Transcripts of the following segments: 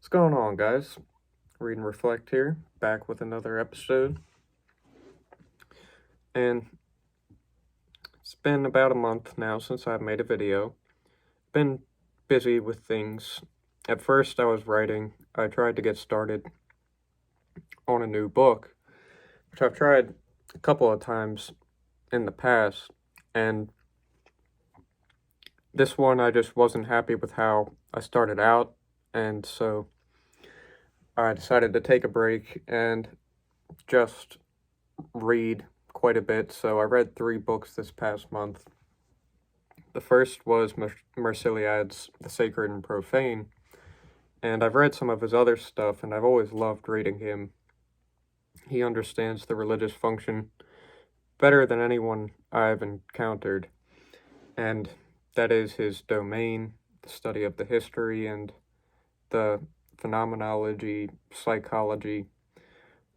What's going on, guys? Read and Reflect here, back with another episode. And it's been about a month now since I've made a video. Been busy with things. At first, I was writing. I tried to get started on a new book, which I've tried a couple of times in the past. And this one, I just wasn't happy with how I started out. And so I decided to take a break and just read quite a bit. So I read 3 books this past month. The first was Marceliad's The Sacred and Profane, and I've read some of his other stuff, and I've always loved reading him. He understands the religious function better than anyone I've encountered, and that is his domain, the study of the history and the phenomenology, psychology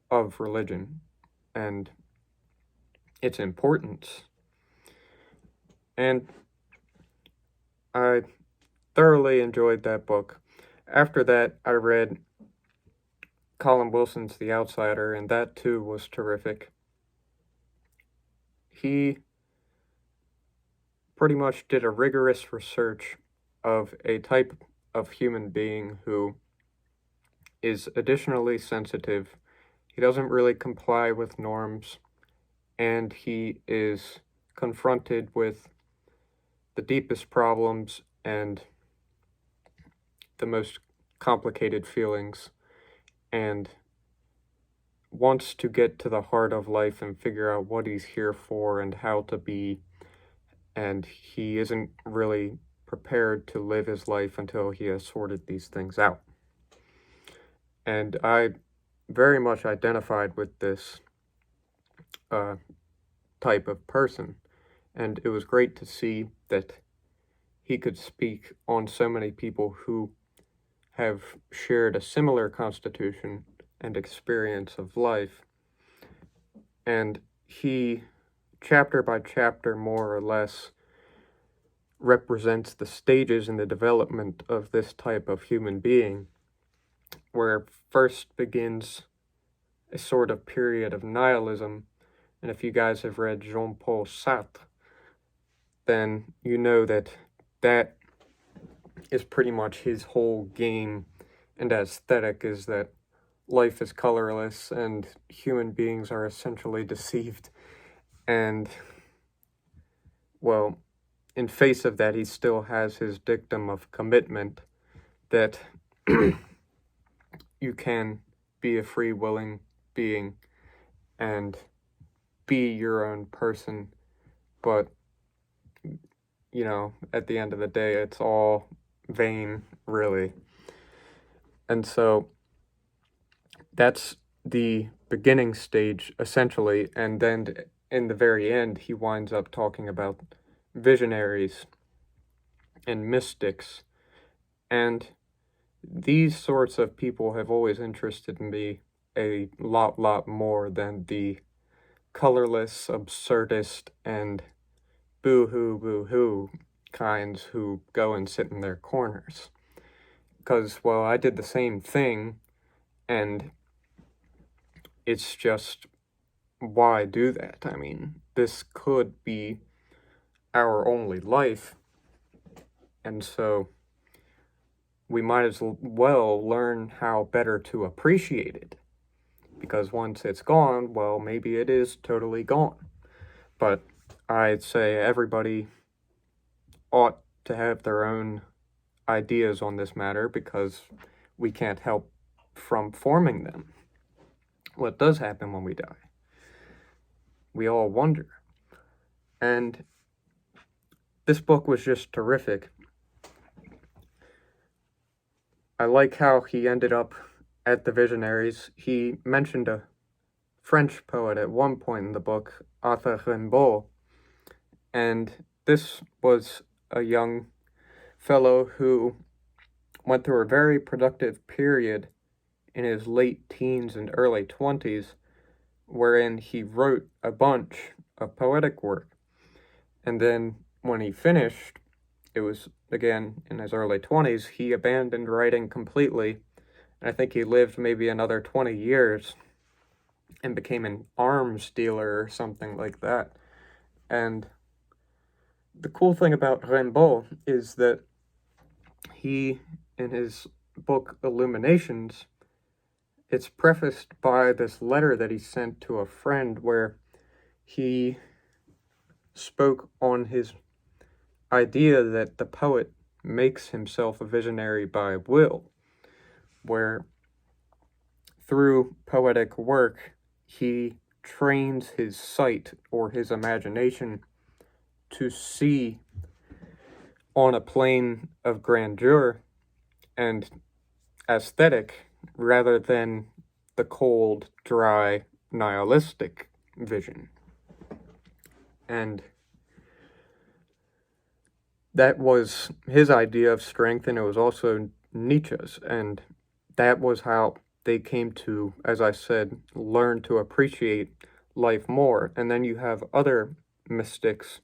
of religion, and its importance. And I thoroughly enjoyed that book. After that, I read Colin Wilson's The Outsider, and that too was terrific. He pretty much did a rigorous research of a type of human being who is additionally sensitive. He doesn't really comply with norms, and he is confronted with the deepest problems and the most complicated feelings, and wants to get to the heart of life and figure out what he's here for and how to be, and he isn't really prepared to live his life until he has sorted these things out. And I very much identified with this type of person, and it was great to see that he could speak on so many people who have shared a similar constitution and experience of life. And he, chapter by chapter, more or less, represents the stages in the development of this type of human being, where first begins a sort of period of nihilism. And if you guys have read Jean-Paul Sartre, then you know that that is pretty much his whole game and aesthetic, is that life is colorless and human beings are essentially deceived. And, well, in face of that, he still has his dictum of commitment that you can be a free willing being and be your own person, but at the end of the day, it's all vain, really. And so that's the beginning stage, essentially, and then in the very end, he winds up talking about visionaries and mystics, and these sorts of people have always interested me a lot more than the colorless, absurdist, and boo-hoo kinds who go and sit in their corners. Because, well, I did the same thing, and it's just, why do that? I mean, this could be our only life, and so we might as well learn how better to appreciate it. Because once it's gone, well, maybe it is totally gone. But I'd say everybody ought to have their own ideas on this matter, because we can't help from forming them. What does happen when we die? We all wonder. And this book was just terrific. I like how he ended up at the Visionaries. He mentioned a French poet at one point in the book, Arthur Rimbaud, and this was a young fellow who went through a very productive period in his late teens and early 20s, wherein he wrote a bunch of poetic work. And then when he finished, it was, again, in his early 20s, he abandoned writing completely And I think he lived maybe another 20 years and became an arms dealer or something like that. And the cool thing about Rimbaud is that he, in his book Illuminations, it's prefaced by this letter that he sent to a friend where he spoke on his idea that the poet makes himself a visionary by will, where through poetic work he trains his sight or his imagination to see on a plane of grandeur and aesthetic rather than the cold, dry, nihilistic vision. And that was his idea of strength, and it was also Nietzsche's, and that was how they came to, as I said, learn to appreciate life more. And then you have other mystics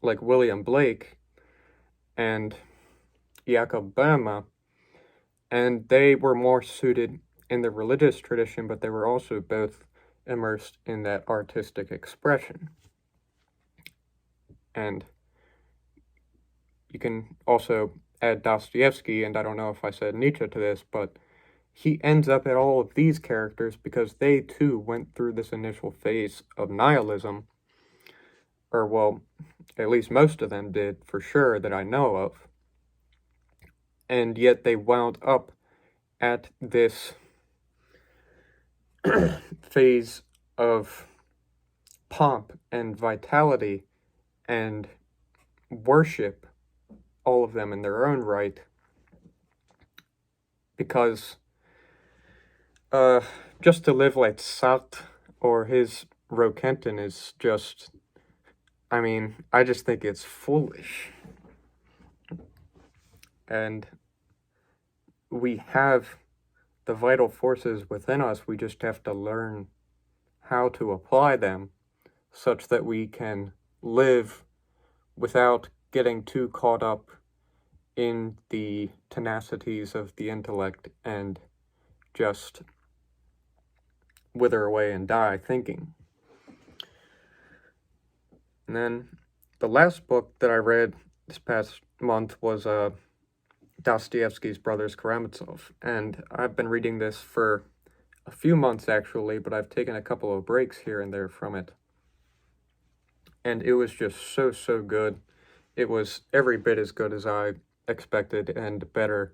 like William Blake and Jacob Boehme, and they were more suited in the religious tradition, but they were also both immersed in that artistic expression. And you can also add Dostoevsky, and I don't know if I said Nietzsche to this, but he ends up at all of these characters because they too went through this initial phase of nihilism, or well, at least most of them did for sure that I know of, and yet they wound up at this phase of pomp and vitality and worship, all of them in their own right, because just to live like Sartre or his Roquentin is just, I mean, I just think it's foolish. And we have the vital forces within us, we just have to learn how to apply them such that we can live without getting too caught up in the tenacities of the intellect and just wither away and die thinking. And then the last book that I read this past month was Dostoevsky's Brothers Karamazov, and I've been reading this for a few months actually, but I've taken a couple of breaks here and there from it. And it was just so good. It was every bit as good as I expected and better.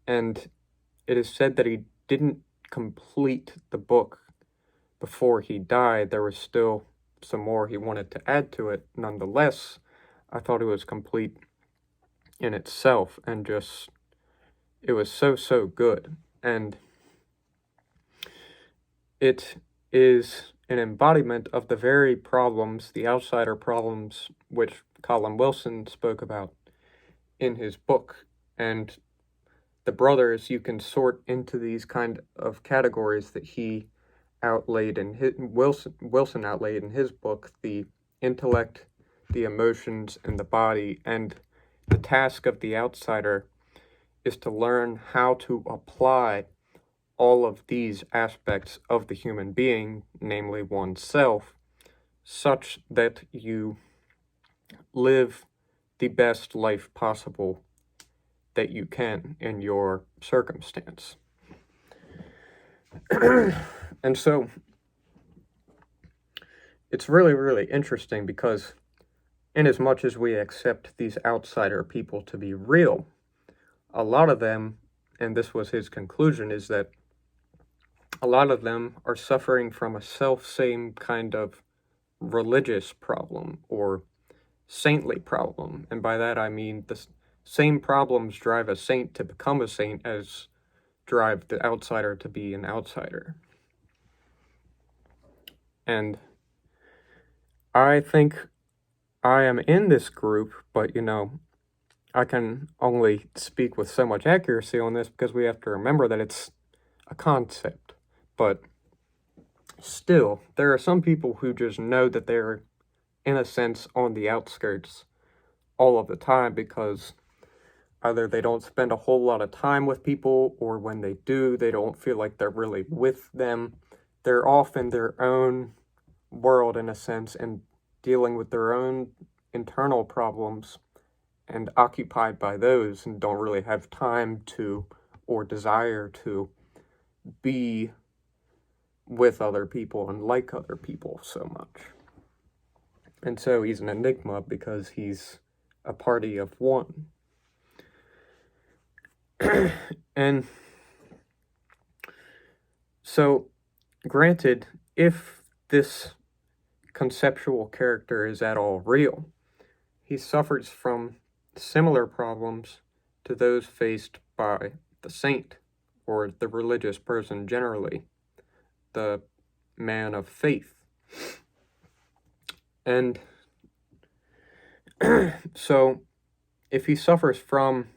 And it is said that he didn't complete the book before he died. There was still some more he wanted to add to it. Nonetheless, I thought it was complete in itself, and just, it was so good. And it is an embodiment of the very problems, the outsider problems, which Colin Wilson spoke about in his book. And the brothers, you can sort into these kind of categories that he outlaid in his, Wilson outlaid in his book: the intellect, the emotions, and the body. And the task of the outsider is to learn how to apply all of these aspects of the human being, namely oneself, such that you live the best life possible that you can in your circumstance. And so it's really interesting because in as much as we accept these outsider people to be real, a lot of them, and this was his conclusion, is that a lot of them are suffering from a self-same kind of religious problem or saintly problem. And by that I mean the same problems drive a saint to become a saint as drive the outsider to be an outsider. And I think I am in this group, but, you know, I can only speak with so much accuracy on this because we have to remember that it's a concept. But still, there are some people who just know that they're, in a sense, on the outskirts all of the time because either they don't spend a whole lot of time with people, or when they do, they don't feel like they're really with them. They're off in their own world, in a sense, and dealing with their own internal problems and occupied by those, and don't really have time to or desire to be with other people and like other people so much. And so he's an enigma because he's a party of one. And so, granted, if this conceptual character is at all real, he suffers from similar problems to those faced by the saint, or the religious person generally, the man of faith. And so, if he suffers from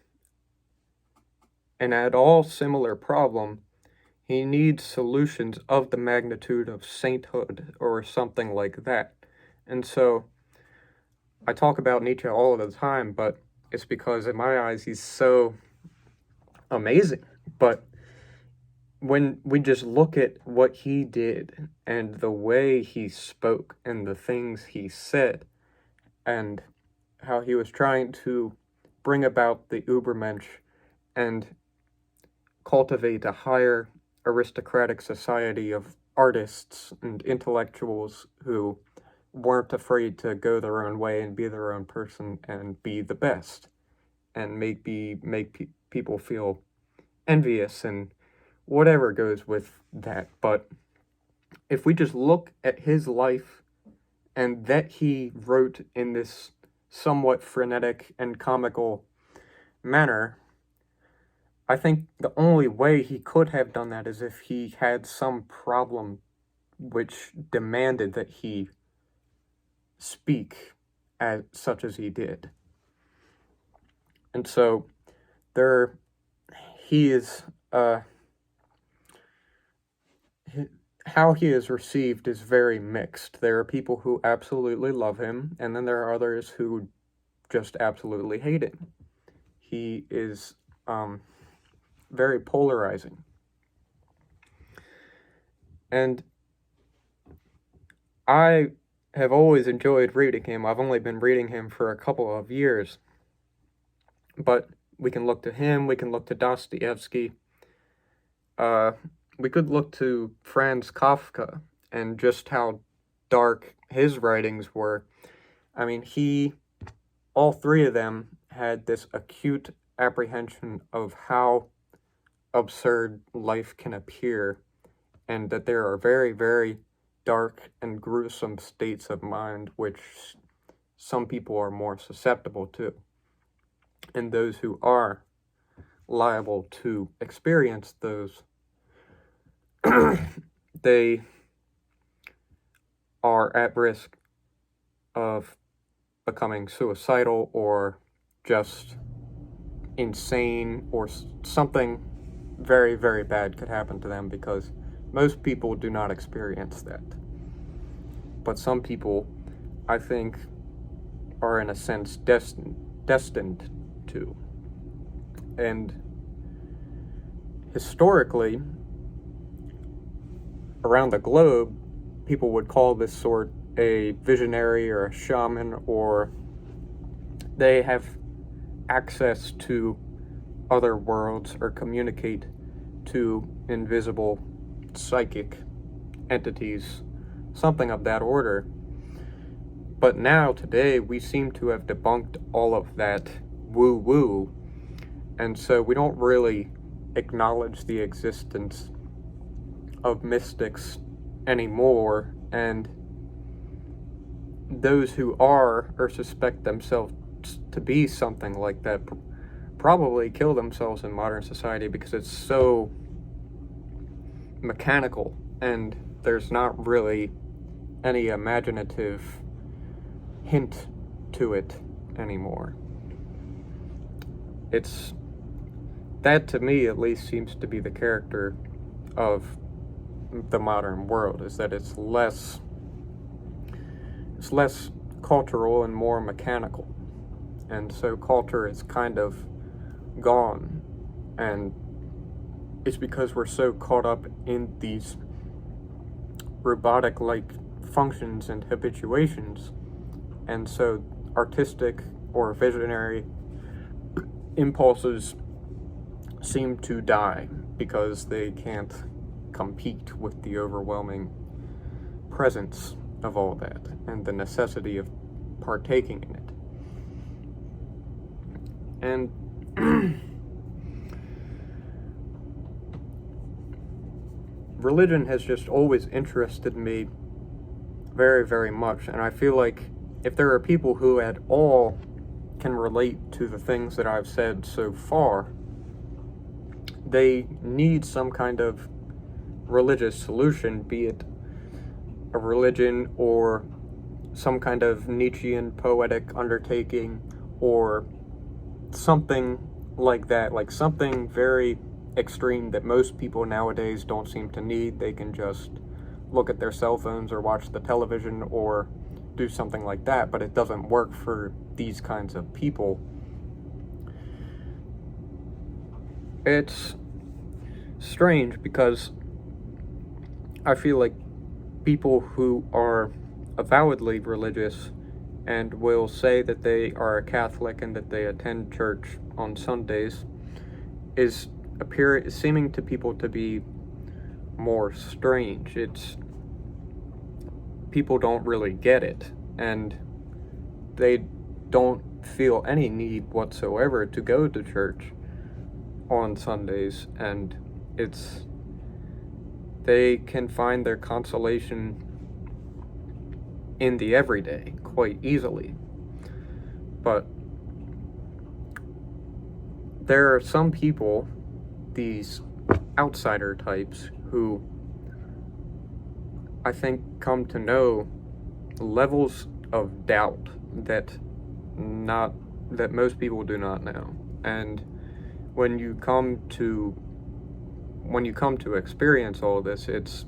an at all similar problem, he needs solutions of the magnitude of sainthood or something like that. And so, I talk about Nietzsche all of the time, but it's because in my eyes he's so amazing. But when we just look at what he did and the way he spoke and the things he said and how he was trying to bring about the Übermensch and cultivate a higher aristocratic society of artists and intellectuals who weren't afraid to go their own way and be their own person and be the best and make people feel envious and whatever goes with that. But if we just look at his life and that he wrote in this somewhat frenetic and comical manner, I think the only way he could have done that is if he had some problem which demanded that he speak as such as he did. And so he is how he is received is very mixed. There are people who absolutely love him, and then there are others who just absolutely hate him. He is very polarizing. And I have always enjoyed reading him. I've only been reading him for a couple of years. But we can look to him, we can look to Dostoevsky. We could look to Franz Kafka and just how dark his writings were. I mean, all three of them had this acute apprehension of how absurd life can appear, and that there are very, very dark and gruesome states of mind which some people are more susceptible to. And those who are liable to experience those, they are at risk of becoming suicidal or just insane, or something very, very bad could happen to them, because most people do not experience that. But some people, I think, are in a sense destined to. And historically, around the globe, people would call this sort a visionary or a shaman, or they have access to other worlds or communicate to invisible psychic entities, something of that order. But now, today, we seem to have debunked all of that woo-woo, and so we don't really acknowledge the existence of mystics anymore, and those who are or suspect themselves to be something like that probably kill themselves in modern society because it's so mechanical and there's not really any imaginative hint to it anymore. That to me at least seems to be the character of the modern world, is that it's less cultural and more mechanical. And so culture is kind of gone, and it's because we're so caught up in these robotic-like functions and habituations, and so artistic or visionary impulses seem to die because they can't compete with the overwhelming presence of all that and the necessity of partaking in it. And religion has just always interested me very, very much, and I feel like if there are people who at all can relate to the things that I've said so far, they need some kind of religious solution, be it a religion or some kind of Nietzschean poetic undertaking or something like that, like something very extreme that most people nowadays don't seem to need. They can just look at their cell phones or watch the television or do something like that, but it doesn't work for these kinds of people. It's strange because I feel like people who are avowedly religious and will say that they are a Catholic and that they attend church on Sundays is seeming to people to be more strange. It's people don't really get it, and they don't feel any need whatsoever to go to church on Sundays, and they can find their consolation in the everyday quite easily. But there are some people, these outsider types, who I think come to know levels of doubt that most people do not know. And when you come to experience all this, it's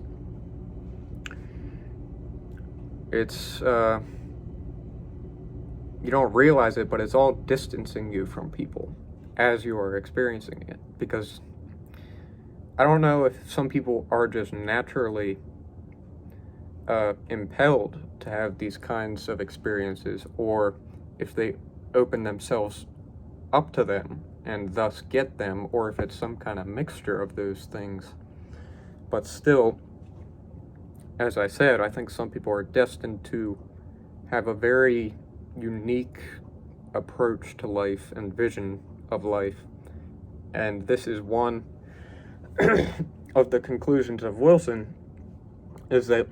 you don't realize it, but it's all distancing you from people as you are experiencing it. Because I don't know if some people are just naturally impelled to have these kinds of experiences, or if they open themselves up to them and thus get them, or if it's some kind of mixture of those things. But still, as I said, I think some people are destined to have a very unique approach to life and vision of life. And this is one of the conclusions of Wilson, is that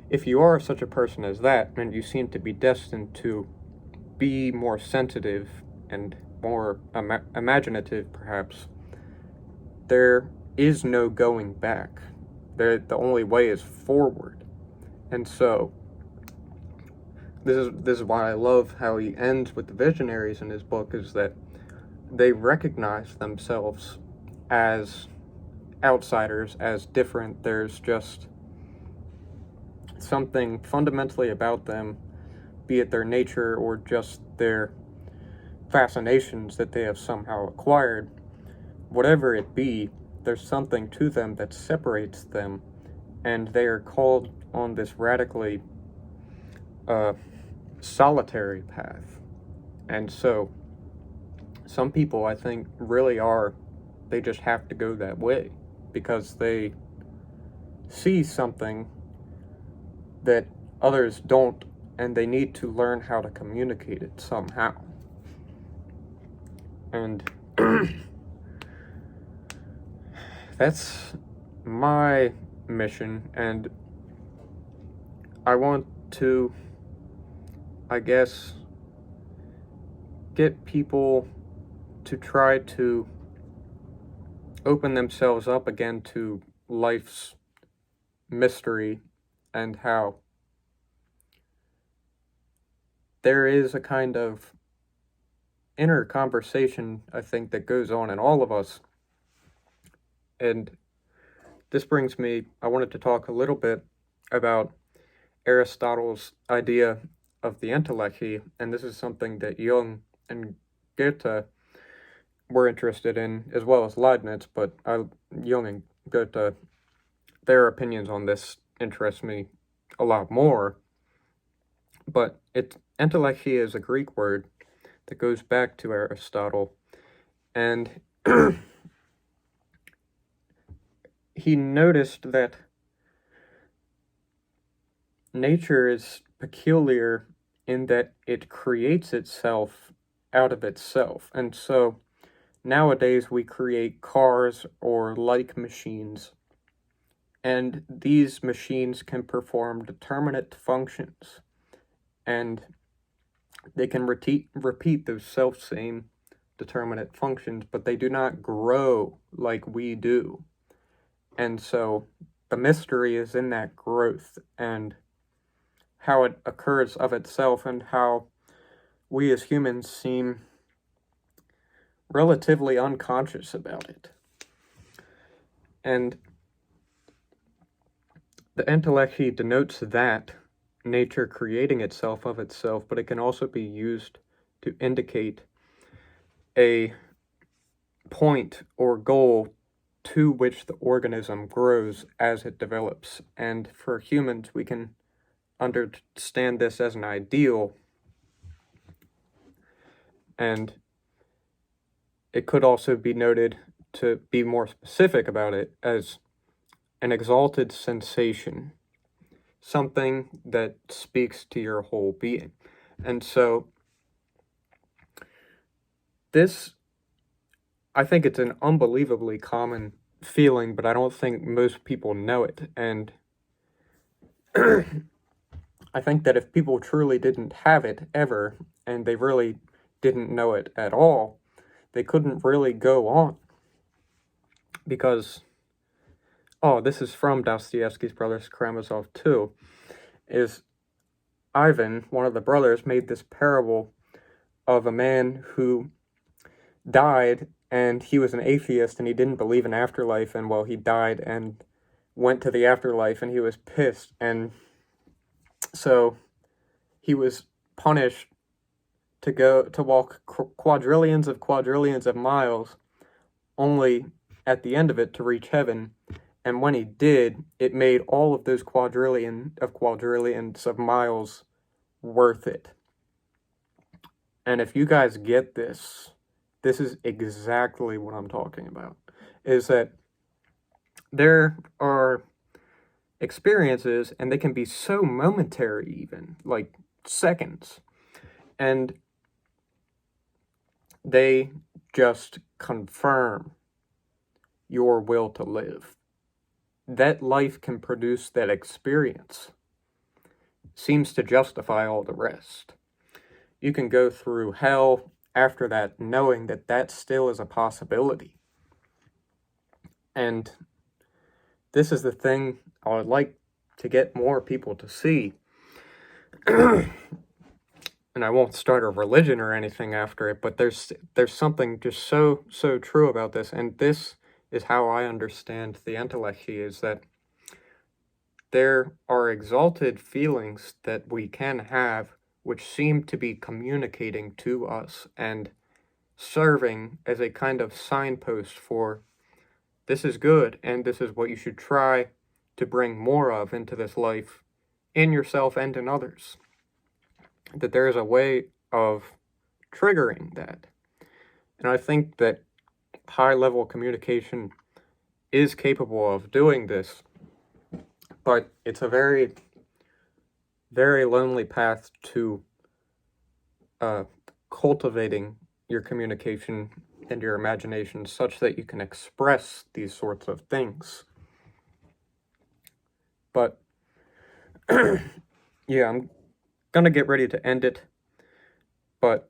if you are such a person as that, and you seem to be destined to be more sensitive and more imaginative, perhaps, there is no going back. The only way is forward. And so, this is why I love how he ends with the Visionaries in his book, is that they recognize themselves as outsiders, as different. There's just something fundamentally about them, be it their nature or just their fascinations that they have somehow acquired, whatever it be, there's something to them that separates them, and they are called on this radically solitary path. And so some people, I think, really they just have to go that way because they see something that others don't, and they need to learn how to communicate it somehow. And that's my mission, and I want to, I guess, get people to try to open themselves up again to life's mystery, and how there is a kind of inner conversation, I think, that goes on in all of us. And this brings me, I wanted to talk a little bit about Aristotle's idea of the intellect, and this is something that Jung and Goethe we're interested in, as well as Leibniz, but Jung and Goethe, their opinions on this interest me a lot more. But entelexia is a Greek word that goes back to Aristotle, and he noticed that nature is peculiar in that it creates itself out of itself. And so nowadays we create cars or like machines, and these machines can perform determinate functions, and they can repeat those self-same determinate functions, but they do not grow like we do. And so the mystery is in that growth and how it occurs of itself, and how we as humans seem relatively unconscious about it. And the entelexia denotes that nature creating itself of itself, but it can also be used to indicate a point or goal to which the organism grows as it develops. And for humans, we can understand this as an ideal, and it could also be noted, to be more specific about it, as an exalted sensation, something that speaks to your whole being. And so this, I think it's an unbelievably common feeling, but I don't think most people know it. And I think that if people truly didn't have it ever, and they really didn't know it at all, they couldn't really go on. Because, this is from Dostoevsky's Brothers Karamazov too, is Ivan, one of the brothers, made this parable of a man who died, and he was an atheist, and he didn't believe in afterlife, and he died and went to the afterlife, and he was pissed, and so he was punished to walk quadrillions of miles, only at the end of it to reach heaven. And when he did, it made all of those quadrillions of miles worth it. And if you guys get this is exactly what I'm talking about, is that there are experiences, and they can be so momentary, even, like seconds, and they just confirm your will to live. That life can produce that experience seems to justify all the rest. You can go through hell after that knowing that that still is a possibility. And this is the thing I would like to get more people to see. And I won't start a religion or anything after it, but there's something just so true about this, and this is how I understand the entelexia, is that there are exalted feelings that we can have which seem to be communicating to us and serving as a kind of signpost for this is good and this is what you should try to bring more of into this life, in yourself and in others. That there is a way of triggering that. And I think that high-level communication is capable of doing this, but it's a very, very lonely path to cultivating your communication and your imagination such that you can express these sorts of things. But, yeah, I'm gonna get ready to end it, but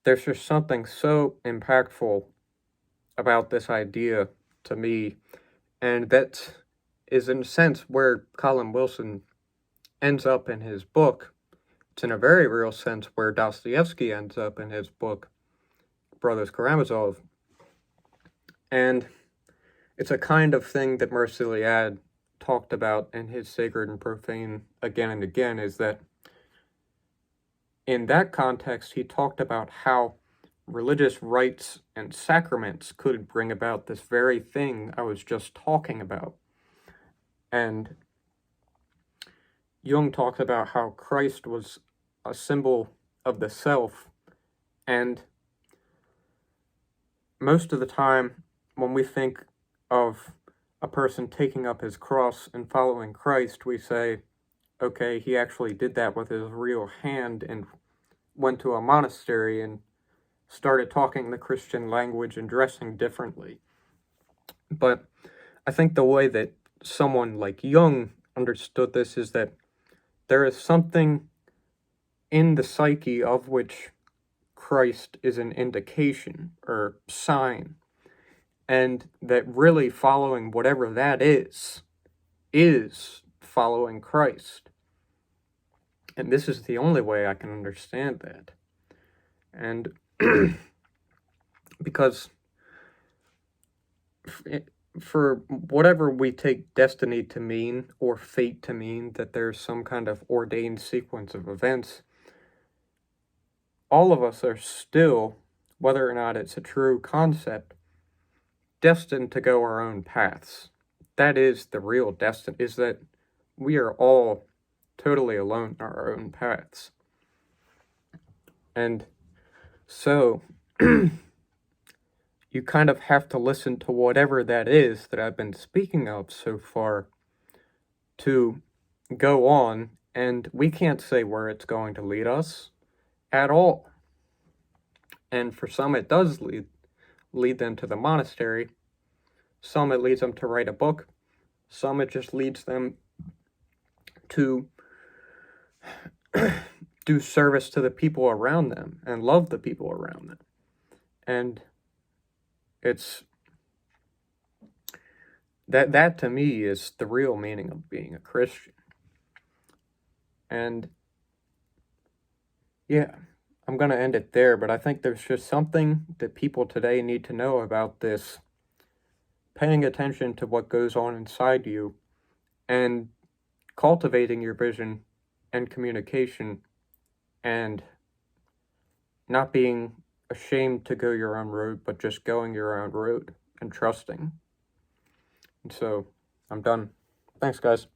there's just something so impactful about this idea to me, and that is in a sense where Colin Wilson ends up in his book. It's in a very real sense where Dostoevsky ends up in his book, Brothers Karamazov. And it's a kind of thing that Mircea Eliade talked about in his Sacred and Profane again and again, is that in that context, he talked about how religious rites and sacraments could bring about this very thing I was just talking about. And Jung talks about how Christ was a symbol of the self, and most of the time when we think of a person taking up his cross and following Christ, we say, okay, he actually did that with his real hand and went to a monastery and started talking the Christian language and dressing differently. But I think the way that someone like Jung understood this is that there is something in the psyche of which Christ is an indication or sign, and that really following whatever that is following Christ. And this is the only way I can understand that. And because for whatever we take destiny to mean, or fate to mean, that there's some kind of ordained sequence of events, all of us are still, whether or not it's a true concept, destined to go our own paths. That is the real destiny, is that we are all totally alone in our own paths. And so you kind of have to listen to whatever that is that I've been speaking of so far to go on, and we can't say where it's going to lead us at all. And for some it does lead them to the monastery. Some it leads them to write a book. Some it just leads them to do service to the people around them and love the people around them. And it's that to me is the real meaning of being a Christian. And yeah, I'm going to end it there, but I think there's just something that people today need to know about this, paying attention to what goes on inside you and cultivating your vision and communication, and not being ashamed to go your own road, but just going your own road and trusting. And so I'm done. Thanks, guys.